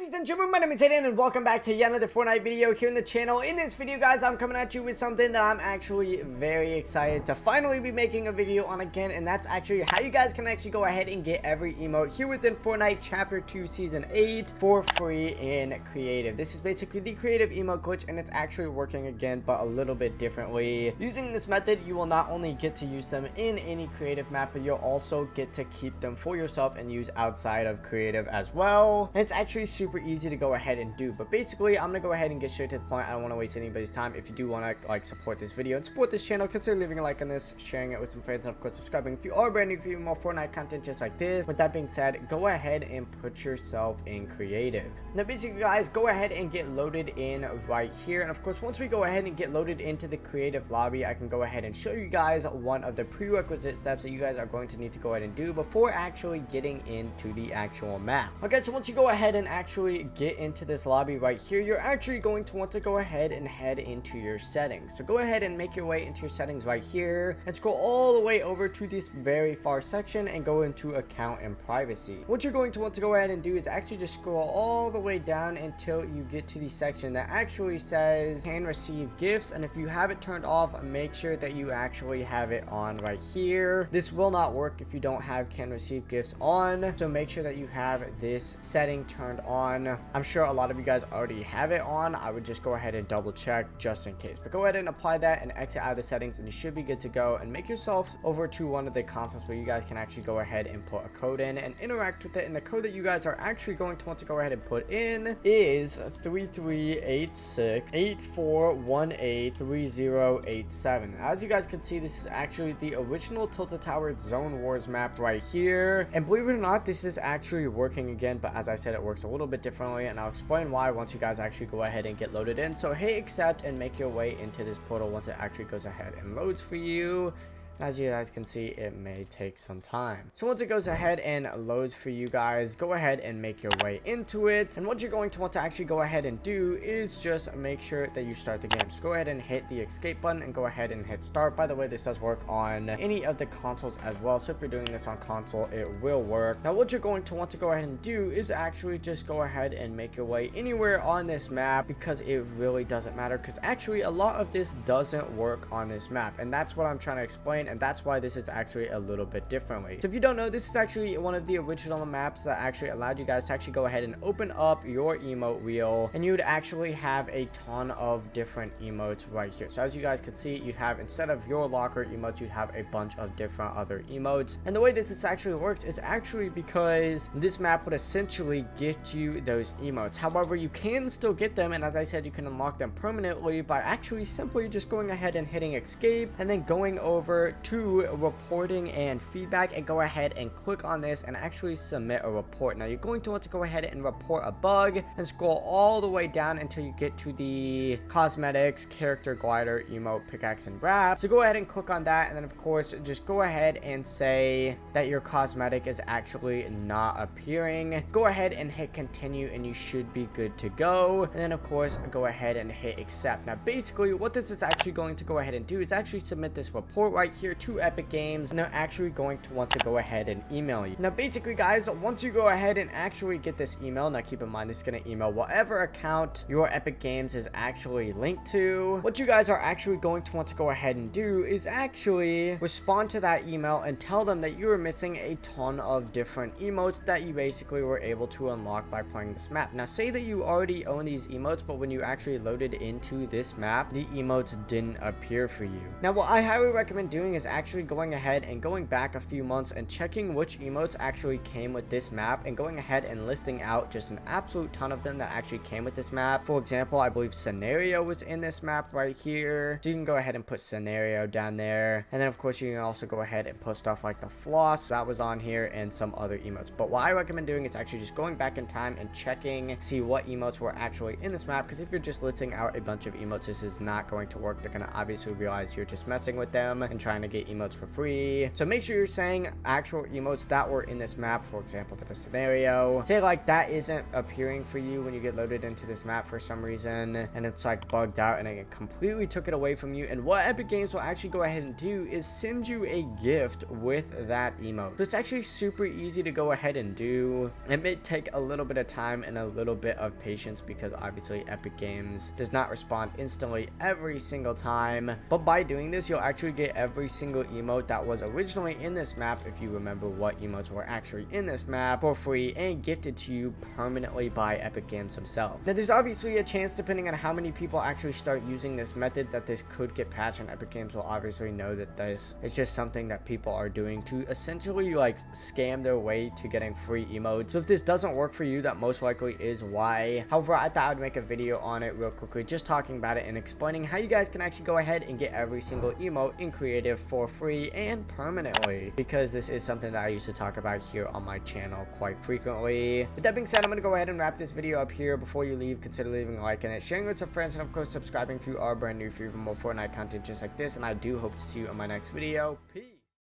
Ladies and gentlemen, my name is Aiden and welcome back to yet another Fortnite video here in the channel. In this video, guys, I'm coming at you with something that I'm actually very excited to finally be making a video on again, and that's actually how you guys can actually go ahead and get every emote here within Fortnite Chapter 2 Season 8 for free in Creative. This is basically the Creative emote glitch, and it's actually working again, but a little bit differently. Using this method, you will not only get to use them in any Creative map, but you'll also get to keep them for yourself and use outside of Creative as well. And it's actually super easy to go ahead and do, but basically I'm gonna go ahead and get straight to the point. I don't want to waste anybody's time. If you do want to like support this video and support this channel, consider leaving a like on this, sharing it with some friends, and of course subscribing if you are brand new for more Fortnite content just like this. With that being said, go ahead and put yourself in Creative. Now basically, guys, go ahead and get loaded in right here, and of course once we go ahead and get loaded into the Creative lobby, I can go ahead and show you guys one of the prerequisite steps that you guys are going to need to go ahead and do before actually getting into the actual map. Okay, so once you go ahead and actually get into this lobby right here, you're actually going to want to go ahead and head into your settings. So go ahead and make your way into your settings right here and scroll all the way over to this very far section and go into account and privacy. What you're going to want to go ahead and do is actually just scroll all the way down until you get to the section that actually says can receive gifts, and if you have it turned off, make sure that you actually have it on right here. This will not work if you don't have can receive gifts on, so make sure that you have this setting turned on. I'm sure a lot of you guys already have it on. I would just go ahead and double check just in case, but go ahead and apply that and exit out of the settings and you should be good to go, and make yourself over to one of the consoles where you guys can actually go ahead and put a code in and interact with it. And the code that you guys are actually going to want to go ahead and put in is 338684183087. As you guys can see, this is actually the original Tilted Tower Zone Wars map right here, and believe it or not, this is actually working again, but as I said, it works a little bit differently, and I'll explain why once you guys actually go ahead and get loaded in. So hit accept and make your way into this portal once it actually goes ahead and loads for you. As you guys can see, it may take some time. So once it goes ahead and loads for you guys, go ahead and make your way into it. And what you're going to want to actually go ahead and do is just make sure that you start the game. So go ahead and hit the escape button and go ahead and hit start. By the way, this does work on any of the consoles as well. So if you're doing this on console, it will work. Now what you're going to want to go ahead and do is actually just go ahead and make your way anywhere on this map, because it really doesn't matter, because actually a lot of this doesn't work on this map, and that's what I'm trying to explain, and that's why this is actually a little bit differently. So if you don't know, this is actually one of the original maps that actually allowed you guys to actually go ahead and open up your emote wheel, and you would actually have a ton of different emotes right here. So as you guys can see, you'd have, instead of your locker emotes, you'd have a bunch of different other emotes. And the way that this actually works is actually because this map would essentially get you those emotes. However, you can still get them, and as I said, you can unlock them permanently by actually simply just going ahead and hitting escape and then going over to reporting and feedback, and go ahead and click on this and actually submit a report. Now you're going to want to go ahead and report a bug and scroll all the way down until you get to the cosmetics, character glider, emote, pickaxe, and wrap. So go ahead and click on that, and then of course just go ahead and say that your cosmetic is actually not appearing. Go ahead and hit continue and you should be good to go, and then of course go ahead and hit accept. Now basically what this is actually going to go ahead and do is actually submit this report right here to Epic Games, and they're actually going to want to go ahead and email you. Now basically, guys, once you go ahead and actually get this email, now keep in mind this is going to email whatever account your Epic Games is actually linked to. What you guys are actually going to want to go ahead and do is actually respond to that email and tell them that you are missing a ton of different emotes that you basically were able to unlock by playing this map. Now say that you already own these emotes, but when you actually loaded into this map, the emotes didn't appear for you. Now what I highly recommend doing is actually going ahead and going back a few months and checking which emotes actually came with this map, and going ahead and listing out just an absolute ton of them that actually came with this map. For example, I believe scenario was in this map right here, so you can go ahead and put scenario down there, and then of course you can also go ahead and put stuff like the floss that was on here and some other emotes. But what I recommend doing is actually just going back in time and checking, see what emotes were actually in this map, because if you're just listing out a bunch of emotes, this is not going to work. They're going to obviously realize you're just messing with them and trying trying to get emotes for free. So make sure you're saying actual emotes that were in this map. For example, to the scenario, say like that isn't appearing for you when you get loaded into this map for some reason, and it's like bugged out and it completely took it away from you. And what Epic Games will actually go ahead and do is send you a gift with that emote. So it's actually super easy to go ahead and do. It may take a little bit of time and a little bit of patience because obviously Epic Games does not respond instantly every single time, but by doing this you'll actually get every single emote that was originally in this map, if you remember what emotes were actually in this map, for free and gifted to you permanently by Epic Games himself. Now there's obviously a chance, depending on how many people actually start using this method, that this could get patched, and Epic Games will obviously know that this is just something that people are doing to essentially like scam their way to getting free emotes. So if this doesn't work for you, that most likely is why. However, I thought I'd make a video on it real quickly, just talking about it and explaining how you guys can actually go ahead and get every single emote in Creative for free and permanently, because this is something that I used to talk about here on my channel quite frequently. With that being said, I'm going to go ahead and wrap this video up here. Before you leave, consider leaving a like in it, sharing with some friends, and of course subscribing if you are brand new for even more Fortnite content just like this. And I do hope to see you in my next video. Peace.